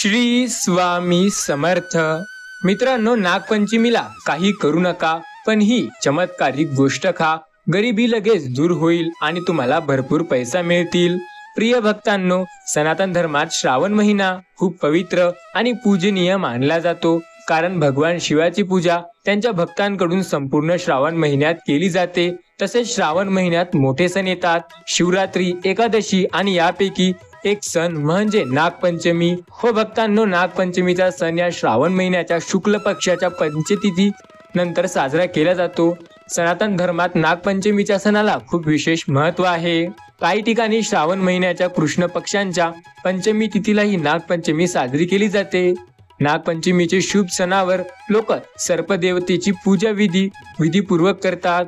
श्री स्वामी समर्थ. मित्रांनो, नागपंचमीला काही करू नका, पण ही चमत्कारिक गोष्ट खा. गरिबी लगेच दूर होईल आणि तुम्हाला भरपूर पैसा मिळतील. प्रिय भक्तांनो, सनातन धर्मात श्रावण महिना खूप पवित्र आणि पूजनीय मानला जातो. कारण भगवान शिवाची पूजा त्यांच्या भक्तांकडून संपूर्ण श्रावण महिन्यात केली जाते. तसेच श्रावण महिन्यात मोठे सण येतात. शिवरात्री, एकादशी आणि यापैकी एक सण म्हणजे नागपंचमी. हो भक्तांनो, नागपंचमीचा सण या श्रावण महिन्याच्या शुक्ल पक्षाच्या पंचतिथी नंतर साजरा केला जातो. सनातन धर्मात नागपंचमीच्या सणाला खूप विशेष महत्त्व आहे. काही ठिकाणी श्रावण महिन्याच्या कृष्ण पक्षांच्या पंचमी तिथीलाही नागपंचमी साजरी केली जाते. नागपंचमीचे शुभ सणावर लोक सर्पदेवतेची पूजा विधीपूर्वक करतात.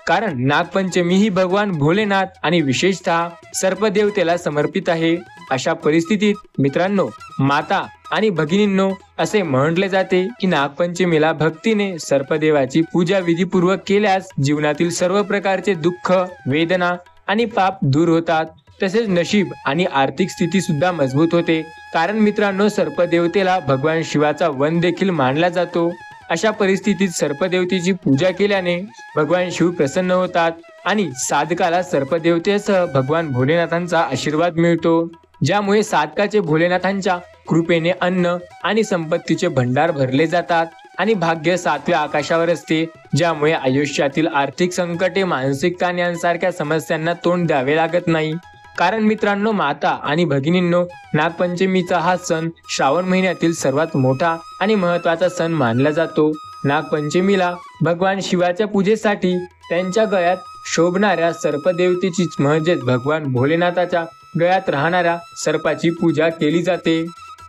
कारण नागपंचमी ही भगवान भोलेनाथ आणि विशेषतः सर्पदेवतेला समर्पित आहे. अशा परिस्थितीत मित्रांनो, माता आणि भगिनींनो, असे म्हटले जाते की नागपंचमीला भक्तीने सर्पदेवाची पूजा विधीपूर्वक केल्यास जीवनातील सर्व प्रकारचे दुःख, वेदना आणि पाप दूर होतात. तसेच नशीब आणि आर्थिक स्थिती सुद्धा मजबूत होते. कारण मित्रांनो, सर्पदेवतेला भगवान शिवाचा वन देखील मानला जातो. अशा परिस्थितीत सर्पदेवतेची पूजा केल्याने भगवान शिव प्रसन्न होतात आणि साधकाला सर्पदेवतेसह भगवान भोलेनाथांचा आशीर्वाद मिळतो. ज्यामुळे साधकाचे भोलेनाथांच्या कृपेने अन्न आणि संपत्तीचे भंडार भरले जातात आणि भाग्य सातव्या आकाशावर असते. ज्यामुळे आयुष्यातील आर्थिक संकटे, मानसिक ताण यांसारख्या समस्यांना तोंड द्यावे लागत नाही. कारण मित्रांनो, माता आणि भगिनींनो, नागपंचमीचा हा सण श्रावण महिन्यातील सर्वात मोठा आणि महत्त्वाचा सण मानला जातो. नागपंचमीला भगवान शिवाच्या पूजेसाठी त्यांच्या गळ्यात शोभणाऱ्या सर्पदेवतेचीच म्हणजेच भगवान भोलेनाथाच्या गळ्यात राहणाऱ्या सर्पाची पूजा केली जाते.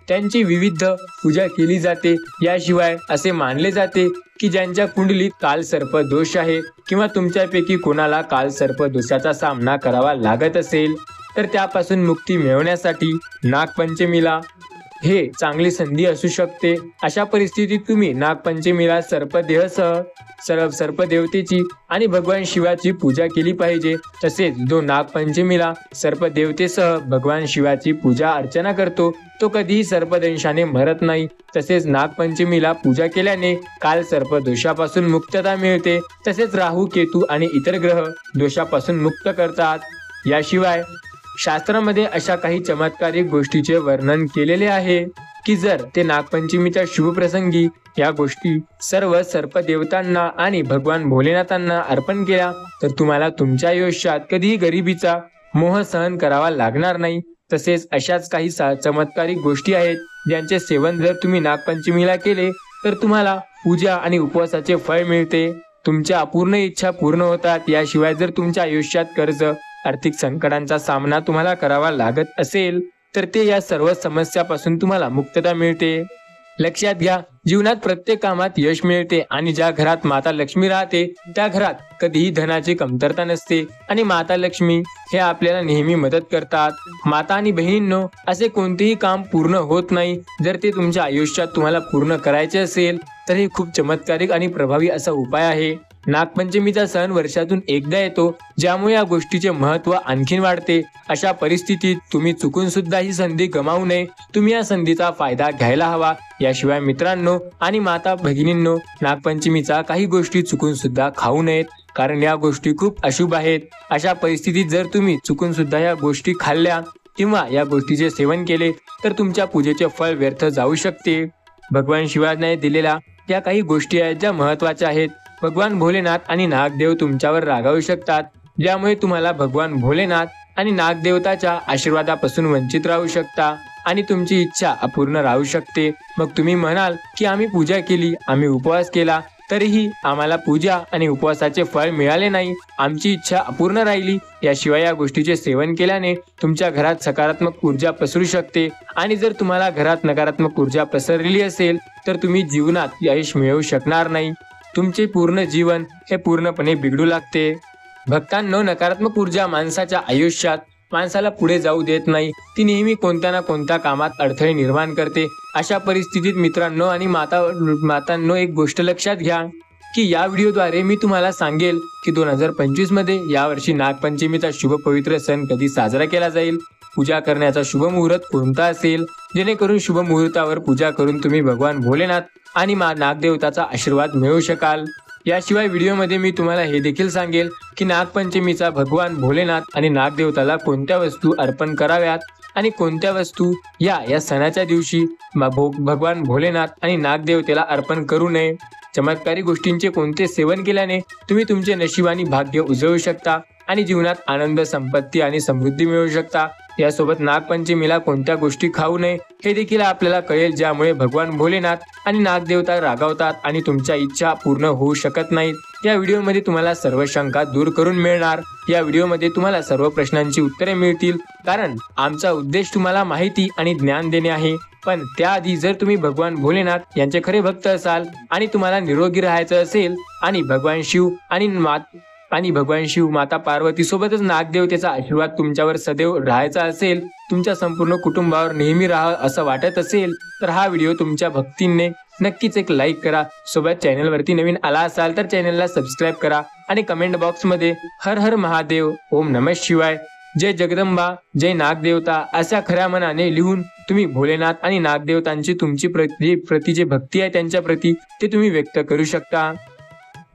त्यांची विविध पूजा केली जाते. याशिवाय असे मानले जाते की ज्यांच्या कुंडलीत कालसर्प दोष आहे किंवा तुमच्यापैकी कोणाला कालसर्प दोषाचा सामना करावा लागत असेल तर त्यापासून मुक्ती मिळवण्यासाठी नागपंचमीला हे चांगली संधी असू शकते. अशा परिस्थितीत तुम्ही नागपंचमीला सर्पदेवतेची आणि भगवान शिवाची पूजा केली पाहिजे. तसेच जो नागपंचमीला सर्पदेवतेसह भगवान शिवाची पूजा अर्चना करतो तो कधीही सर्पदंशाने मरत नाही. तसेच नागपंचमीला पूजा केल्याने काल सर्प दोषापासून मुक्तता मिळते. तसेच राहू, केतू आणि इतर ग्रह दोषापासून मुक्त करतात. याशिवाय शास्त्रामध्ये अशा काही चमत्कारिक गोष्टीचे वर्णन केलेले आहे की जर ते नागपंचमीच्या शुभ प्रसंगी या गोष्टी सर्व सर्पदेवतांना आणि भगवान भोलेनाथांना अर्पण केल्या तर तुम्हाला तुमच्या आयुष्यात कधीही गरिबीचा मोह सहन करावा लागणार नाही. तसेच अशाच काही चमत्कारिक गोष्टी आहेत ज्यांचे सेवन जर तुम्ही नागपंचमीला केले तर तुम्हाला पूजा आणि उपवासाचे फळ मिळते. तुमच्या अपूर्ण इच्छा पूर्ण होतात. याशिवाय जर तुमच्या आयुष्यात कर्ज, आर्थिक संकटांचा सामना तुम्हाला करावा लागत असेल तर ते या सर्व समस्यापासून तुम्हाला मुक्तता मिळते. लक्षात घ्या, जीवनात प्रत्येक कामात यश मिळते आणि ज्या घरात माता लक्ष्मी राहते त्या घरात कधीही धनाची कमतरता नसते आणि माता लक्ष्मी हे आपल्याला नेहमी मदत करतात. माता आणि बहिणींनो, असे कोणतेही काम पूर्ण होत नाही. जर ते तुमच्या आयुष्यात तुम्हाला पूर्ण करायचे असेल तर हे खूप चमत्कारिक आणि प्रभावी असा उपाय आहे. नागपंचमीचा सण वर्षातून एकदा येतो, ज्यामुळे या गोष्टीचे महत्त्व आणखीन वाढते. अशा परिस्थितीत तुम्ही चुकून सुद्धा ही संधी गमावू नये. तुम्ही या संधीचा फायदा घ्यायला हवा. याशिवाय मित्रांनो आणि माता भगिनींनो, नागपंचमीचा काही गोष्टी चुकून सुद्धा खाऊ नयेत. कारण या गोष्टी खूप अशुभ आहेत. अशा परिस्थितीत जर तुम्ही चुकून सुद्धा या गोष्टी खाल्ल्या किंवा या गोष्टीचे सेवन केले तर तुमच्या पूजेचे फळ व्यर्थ जाऊ शकते. भगवान शिवाने दिलेल्या या काही गोष्टी आहेत ज्या महत्त्वाच्या आहेत. भगवान भोलेनाथ आणि नागदेव तुमच्यावर रागावू शकतात, ज्यामुळे तुम्हाला भगवान भोलेनाथ आणि नागदेवताच्या आशीर्वादापासून वंचित राहू शकता आणि तुमची इच्छा अपूर्ण राहू शकते. मग तुम्ही म्हणाल की आम्ही पूजा केली, आम्ही उपवास केला, तरीही आम्हाला पूजा आणि उपवासाचे फळ मिळाले नाही, आमची इच्छा अपूर्ण राहिली. याशिवाय या गोष्टीचे सेवन केल्याने तुमच्या घरात सकारात्मक ऊर्जा पसरू शकते आणि जर तुम्हाला घरात नकारात्मक ऊर्जा पसरलेली असेल तर तुम्ही जीवनात यश मिळवू शकणार नाही. तुमचे पूर्ण जीवन हे पूर्णपणे बिघडू लागते. भक्तांनो, नकारात्मक ऊर्जा माणसाच्या आयुष्यात माणसाला पुढे जाऊ देत नाही. ती नेहमी कोणत्या ना कोणत्या कामात अडथळे निर्माण करते. अशा परिस्थितीत मित्रांनो आणि मातांनो, एक गोष्ट लक्षात घ्या की या व्हिडिओद्वारे मी तुम्हाला सांगेल की 2025 मध्ये यावर्षी नागपंचमीचा शुभ पवित्र सण कधी साजरा केला जाईल पूजा करण्याचा शुभ मुहूर्त कोणता असेल, जेणेकरून शुभ मुहूर्तावर पूजा करून तुम्ही भगवान भोलेनाथ आणि नागदेवताचा आशीर्वाद मिळवू शकाल। याशिवाय व्हिडिओमध्ये मी तुम्हाला हे देखील सांगेल की नागपंचमीचा भगवान भोलेनाथ आणि नागदेवताला कोणत्या वस्तू अर्पण कराव्यात आणि कोणत्या वस्तू या सणाच्या दिवशी भगवान भोलेनाथ आणि नागदेवतेला अर्पण करू नये। चमत्कारी गोष्टींचे कोणते सेवन केल्याने तुम्ही तुमचे नशीब आणि भाग्य उजळू शकता आणि जीवनात आनंद, संपत्ती आणि समृद्धी मिळवू शकता। यासोबत नागपंचमीला कोणत्या गोष्टी खाऊ नये हे देखील आपल्याला कळेल, ज्यामुळे भगवान भोलेनाथ आणि नागदेवता रागावतात आणि तुमच्या इच्छा पूर्ण होऊ शकत नाहीत। या व्हिडिओमध्ये तुम्हाला सर्व शंका दूर करून मिळणार। या व्हिडिओमध्ये तुम्हाला सर्व प्रश्नांची उत्तरे मिळतील, कारण आमचा उद्देश तुम्हाला माहिती आणि ज्ञान देणे आहे। पण त्याआधी जर तुम्ही भगवान भोलेनाथ यांचे खरे भक्त असाल आणि तुम्हाला निरोगी राहायचं असेल आणि भगवान शिव, माता पार्वती सोबतच नागदेवतेचा आशीर्वाद तुमच्यावर सदैव राहायचा असेल, तुमच्या संपूर्ण कुटुंबावर नेहमी राहा असं वाटत असेल, तर हा व्हिडिओ तुमच्या भक्तीने नक्कीच एक लाईक करा। सोबत चॅनलवरती नवीन आला असाल तर चॅनलला सबस्क्राईब करा आणि कमेंट बॉक्समध्ये हर हर महादेव, ओम नमः शिवाय, जय जगदंबा, जय नागदेवता अशा खऱ्या मनाने लिहून तुम्ही भोलेनाथ आणि नागदेवतांची तुमची प्रति जे भक्ती आहे त्यांच्या प्रती ते तुम्ही व्यक्त करू शकता।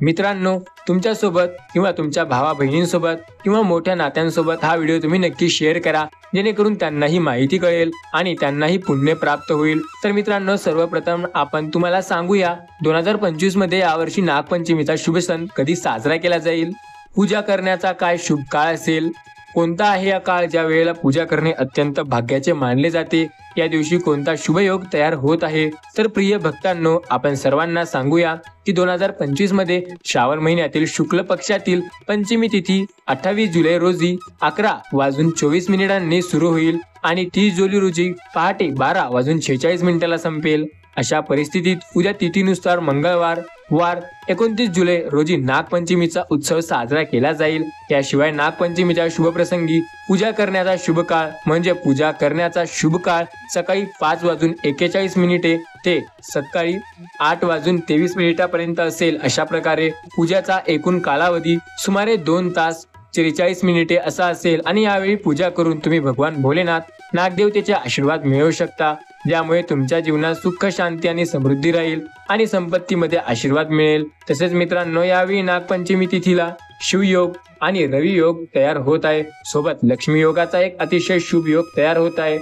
मित्रांनो, तुमच्यासोबत किंवा तुमच्या भावा बहिणींसोबत किंवा मोठ्या नात्यांसोबत हा व्हिडिओ तुम्ही नक्की शेअर करा, जेणेकरून त्यांनाही माहिती कळेल आणि त्यांनाही पुण्य प्राप्त होईल। तर मित्रांनो, सर्वप्रथम आपण तुम्हाला सांगूया 2025 मध्ये यावर्षी नागपंचमीचा शुभ सण कधी साजरा केला जाईल, पूजा करण्याचा काय शुभ काळ असेल, कोणता आहे हा काळ ज्या वेळेला पूजा करणे अत्यंत भाग्याचे मानले जाते, या दिवशी कोणता शुभयोग तयार होत आहे। तर प्रिय भक्तांनो, आपण सर्वांना सांगूया की 2025 मध्ये श्रावण महिन्यातील शुक्ल पक्षातील पंचमी तिथी 28 जुलै रोजी 11:24 सुरू होईल आणि 30 जुलै रोजी पहाटे 12:46 संपेल। अशा परिस्थितीत उद्या तिथीनुसार मंगळवार वार 29 जुलै रोजी नागपंचमीचा उत्सव साजरा केला जाईल। याशिवाय नागपंचमीच्या शुभ प्रसंगी पूजा करण्याचा शुभ काळ म्हणजे पूजा करण्याचा शुभ काळ सकाळी 5:41 ते सकाळी 8:23 पर्यंत असेल। अशा प्रकारे पूजाचा एकूण कालावधी सुमारे 2 तास 43 मिनिटे असा असेल आणि यावेळी पूजा करून तुम्ही भगवान भोलेनाथ नागदेवतेचे आशीर्वाद मिळवू शकता, ज्यामुळे तुमच्या जीवनात सुख, शांती आणि समृद्धी राहील आणि संपत्तीमध्ये आशीर्वाद मिळेल। तसेच मित्रांनो, यावेळी नागपंचमी तिथीला शिवयोग आणि रवी योग तयार होत आहे, सोबत लक्ष्मी योगाचा एक अतिशय शुभ योग तयार होत आहे।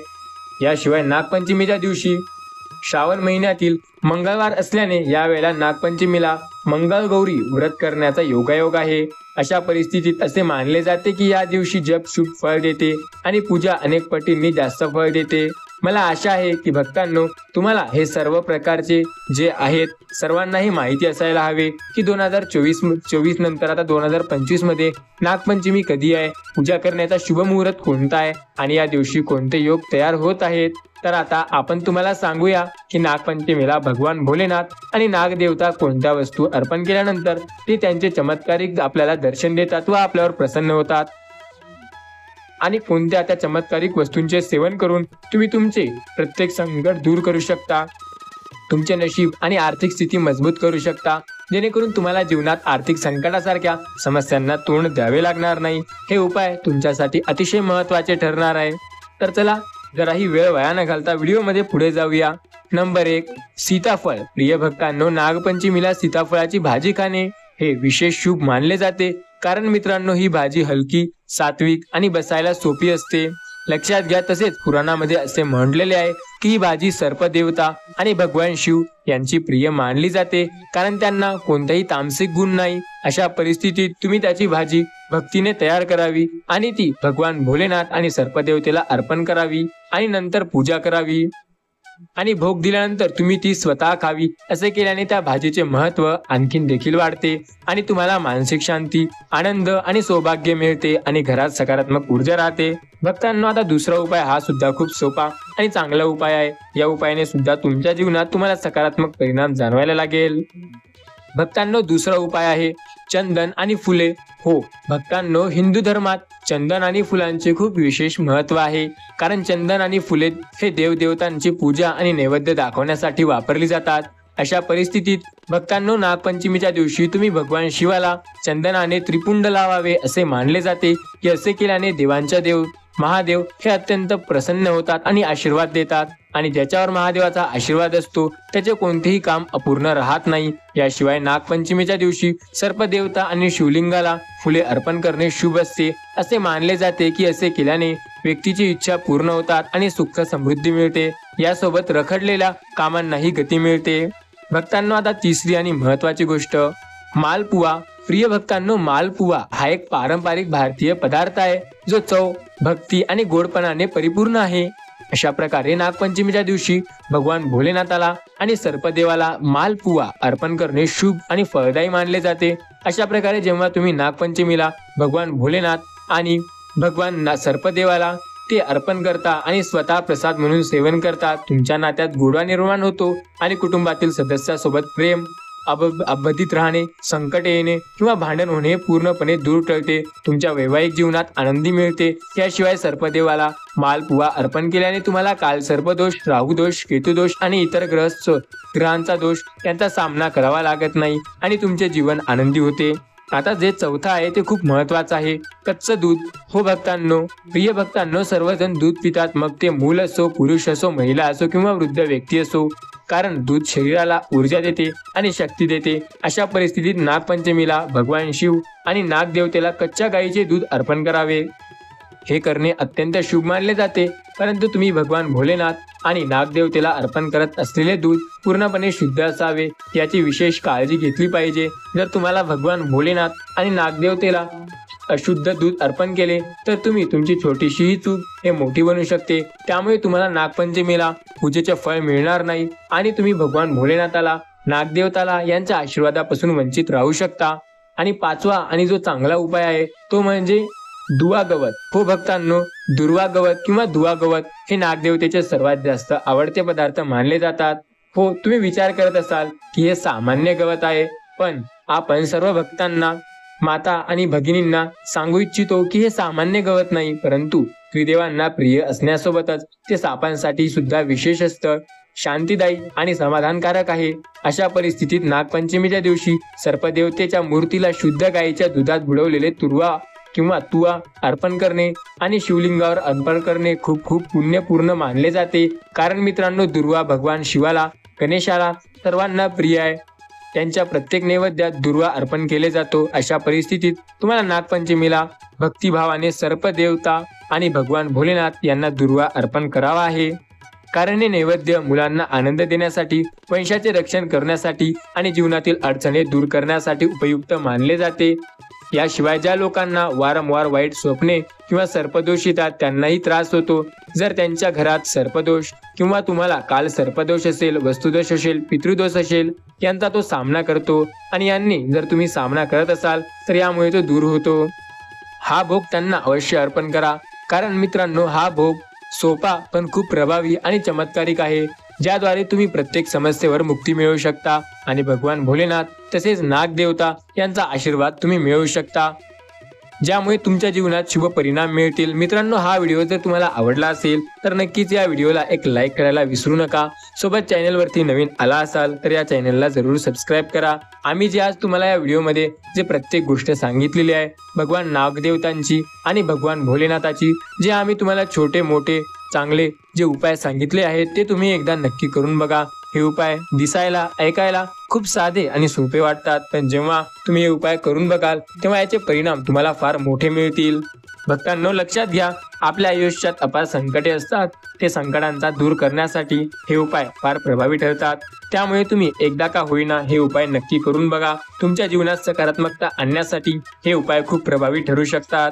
याशिवाय नागपंचमीच्या दिवशी श्रावण महिन्यातील मंगळवार असल्याने यावेळेला नागपंचमीला मंगळगौरी व्रत करण्याचा योगायोग आहे। अशा परिस्थितीत असे मानले जाते की या दिवशी जप शुभ फळ देते आणि पूजा अनेक पटींनी जास्त फळ देते। मला आशा आहे की भक्तांनो, तुम्हाला हे सर्व प्रकारचे जे आहेत सर्वांनाही माहिती असायला हवे की 2024 नंतर आता 2025 मध्ये नागपंचमी कधी आहे, पूजा करण्याचा शुभ मुहूर्त कोणता आहे आणि या दिवशी कोणते योग तयार होत आहेत। तर आता आपण तुम्हाला सांगूया की नागपंचमीला भगवान भोलेनाथ आणि नागदेवता कोणत्या वस्तू अर्पण केल्यानंतर ते त्यांचे चमत्कारिक आपल्याला दर्शन देतात व आपल्यावर प्रसन्न होतात आणि कोणत्या त्या चमत्कारिक वस्तूंचे सेवन करून तुम्ही तुमचे प्रत्येक संकट दूर करू शकता, तुमचे नशीब आणि आर्थिक स्थिती मजबूत करू शकता, जेणेकरून तुम्हाला जीवनात आर्थिक संकटासारख्या समस्यांना तोंड द्यावे लागणार नाही। हे उपाय तुमच्यासाठी अतिशय महत्त्वाचे ठरणार आहे। तर चला, जराही वेळ वाया न घालता व्हिडिओमध्ये पुढे जाऊया। नंबर 1, सीताफळ। प्रिय भक्तांनो, नागपंचमीला सीताफळाची भाजी खाणे हे विशेष शुभ मानले जाते, कारण मित्रांनो, ही भाजी हलकी, सात्विक आणि बसायला सोपी असते। लक्षात घ्या, तसेच पुराणामध्ये असे म्हटलेले आहे की ही भाजी सर्पदेवता आणि भगवान शिव यांची प्रिय मानली जाते, कारण त्यांना कोणताही तामसिक गुण नाही। अशा परिस्थितीत तुम्ही त्याची भाजी भक्तीने तयार करावी आणि ती भगवान भोलेनाथ आणि सर्पदेवतेला अर्पण करावी आणि नंतर पूजा करावी आणि भोग दिल्यानंतर तुम्ही ती स्वतः खावी। असे केल्याने त्या भाजीचे महत्त्व आणखीन देखील वाढते आणि तुम्हाला मानसिक शांती, आनंद आणि सौभाग्य मिळते आणि घरात सकारात्मक ऊर्जा राहते। भक्तांनो, आता दुसरा उपाय हा सुद्धा खूप सोपा आणि चांगला उपाय आहे। या उपायाने सुद्धा तुमच्या जीवनात तुम्हाला सकारात्मक परिणाम जाणवायला लागेल। भक्तांनो, दुसरा उपाय आहे चंदन आणि फुले। हो भक्तांनो, हिंदू धर्मात चंदन आणि फुलांचे खूप विशेष महत्त्व आहे, कारण चंदन आणि फुले हे देवदेवतांची पूजा आणि नैवेद्य दाखवण्यासाठी वापरली जातात। अशा परिस्थितीत भक्तांनो, नागपंचमीच्या दिवशी तुम्ही भगवान शिवाला चंदनाने त्रिपुंड लावावे असे मानले जाते की असे केल्याने देवांच्या देव महादेव हे अत्यंत प्रसन्न होतात आणि आशीर्वाद देतात आणि ज्याच्यावर महादेवाचा आशीर्वाद असतो त्याचे कोणतेही काम अपूर्ण राहत नाही। याशिवाय नागपंचमीच्या दिवशी सर्पदेवता आणि शिवलिंगाला फुले अर्पण करणे शुभ असते। असे मानले जाते की असे केल्याने व्यक्तीची इच्छा पूर्ण होतात आणि सुख समृद्धी मिळते। यासोबत रखडलेल्या कामांनाही गती मिळते। भक्तांनो, आता तिसरी आणि महत्वाची गोष्ट, मालपुवा। प्रिय भक्तांनो, मालपुवा हा एक पारंपरिक भारतीय पदार्थ आहे जो चव, भक्ती आणि गोडपणाने परिपूर्ण आहे। अशा प्रकारे नागपंचमीच्या दिवशी भगवान भोलेनाथाला आणि सर्पदेवाला मालपुवा अर्पण करणे शुभ आणि फळदायी मानले जाते। अशा प्रकारे जेव्हा तुम्ही नागपंचमीला भगवान भोलेनाथ आणि भगवान सर्पदेवाला ते अर्पण करता आणि स्वतः प्रसाद म्हणून सेवन करता, तुमच्या नात्यात गोडवा निर्माण होतो आणि कुटुंबातील सदस्यासोबत प्रेम अबाधित राहणे, संकट येणे किंवा भांडण होणे पूर्णपणे दूर टळते। तुमच्या वैवाहिक जीवनात आनंदी मिळते। याशिवाय सर्पदेवाला मालपुवा अर्पण केल्याने तुम्हाला काल सर्पदोष, राहुदोष, केतुदोष आणि इतर ग्रहांचा दोष यांचा सामना करावा लागत नाही आणि तुमचे जीवन आनंदी होते। आता जे चौथा आहे ते खूप महत्वाचं आहे, कच्चं दूध। हो भक्तांनो, प्रिय भक्तांनो, सर्वजण दूध पितात, मग ते मूल असो, पुरुष असो, महिला असो किंवा वृद्ध व्यक्ती असो, कारण दूध शरीराला ऊर्जा देते आणि शक्ती देते। अशा परिस्थितीत नागपंचमीला भगवान शिव आणि नागदेवतेला कच्च्या गायीचे दूध अर्पण करावे। हे करणे अत्यंत शुभ मानले जाते, परंतु तुम्ही भगवान भोलेनाथ आणि नागदेवतेला अर्पण करत असलेले दूध पूर्णपणे शुद्ध असावे, याची विशेष काळजी घेतली पाहिजे। जर तुम्हाला भगवान भोलेनाथ आणि नागदेवतेला अशुद्ध दूध अर्पण केले तर तुमची छोटीशीही चूक हे मोठी बनू शकते। त्यामुळे तुम्हाला नागपंचमीला पूजेचे फळ मिळणार नाही आणि तुम्ही भगवान भोलेनाथाला, नागदेवताला यांच्या आशीर्वादापासून वंचित राहू शकता। आणि पाचवा आणि जो चांगला उपाय आहे तो म्हणजे दुवा गवत। हो भक्तांनो, दुर्वा गवत किंवा दुवा गवत हे नागदेवतेचे सर्वात जास्त आवडते पदार्थ मानले जातात। हो, तुम्ही विचार करत असाल की हे सामान्य गवत आहे, पण आपण सर्व भक्तांना, माता आणि भगिनींना सांगू इच्छितो की हे सामान्य गवत नाही, परंतु त्रिदेवांना प्रिय असण्यासोबतच ते सापांसाठी सुद्धा विशेष असतं, शांतीदायी आणि समाधानकारक आहे। अशा परिस्थितीत नागपंचमीच्या दिवशी सर्पदेवतेच्या मूर्तीला शुद्ध गायीच्या दुधात बुडवलेले तुरवा किंवा तुवा अर्पण करणे आणि शिवलिंगावर अर्पण करणे खूप खूप पुण्यपूर्ण मानले जाते। कारण मित्रांनो, दुर्वा भगवान शिवाला, गणेशाला सर्वांना प्रिय आहे। त्यांच्या प्रत्येक नैवेद्यात दुर्वा अर्पण केले जातो। अशा परिस्थितीत तुम्हाला नागपंचमीला भक्तिभावाने सर्पदेवता आणि भगवान भोलेनाथ यांना दुर्वा अर्पण करावा आहे। कारण हे नैवेद्य मुलांना आनंद देण्यासाठी, वंशाचे रक्षण करण्यासाठी आणि जीवनातील अडचणी दूर करण्यासाठी उपयुक्त मानले जाते। याशिवाय ज्या लोकांना वारंवार वाईट स्वप्ने किंवा सर्पदोष येतात त्यांनाही त्रास होतो। जर त्यांच्या घरात सर्पदोष किंवा तुम्हाला काल सर्पदोष असेल, वस्तुदोष असेल, पितृदोष असेल, यांचा तो सामना करतो आणि यांनी जर तुम्ही सामना करत असाल तर यामुळे तो दूर होतो। हा भोग त्यांना अवश्य अर्पण करा, कारण मित्रांनो, हा भोग सोपा पण खूप प्रभावी आणि चमत्कारिक आहे, ज्याद्वारे तुम्ही प्रत्येक समस्येवर मुक्ती मिळवू शकता आणि भगवान भोलेनाथ तसेच नागदेवता यांचा आशीर्वाद तुम्ही मिळवू शकता, ज्यामुळे तुमच्या जीवनात शुभ परिणाम मिळतील। मित्रांनो, हा व्हिडिओ जर तुम्हाला आवडला असेल तर नक्कीच या व्हिडिओला एक लाईक करायला विसरू नका। सोबत चॅनलवरती नवीन आला असाल तर या चॅनलला जरूर सबस्क्राईब करा। आम्ही जे आज तुम्हाला या व्हिडिओमध्ये जे प्रत्येक गोष्ट सांगितलेली आहे भगवान नागदेवतांची आणि भगवान भोलेनाथाची, जे आम्ही तुम्हाला छोटे मोठे चांगले जे उपाय सांगितले आहेत ते तुम्ही एकदा नक्की करून बघा। हे उपाय दिसायला, ऐकायला खूप साधे आणि सोपे वाटतात, पण जेव्हा तुम्ही हे उपाय करून बघाल तेव्हा याचे परिणाम तुम्हाला फार मोठे मिळतील। भक्तांनो, लक्षात घ्या, आपल्या आयुष्यात अपार संकटे असतात, ते संकटांचा दूर करण्यासाठी हे उपाय फार प्रभावी ठरतात। त्यामुळे तुम्ही एकदा का होईना हे उपाय नक्की करून बघा। तुमच्या जीवनात सकारात्मकता आणण्यासाठी हे उपाय खूप प्रभावी ठरू शकतात।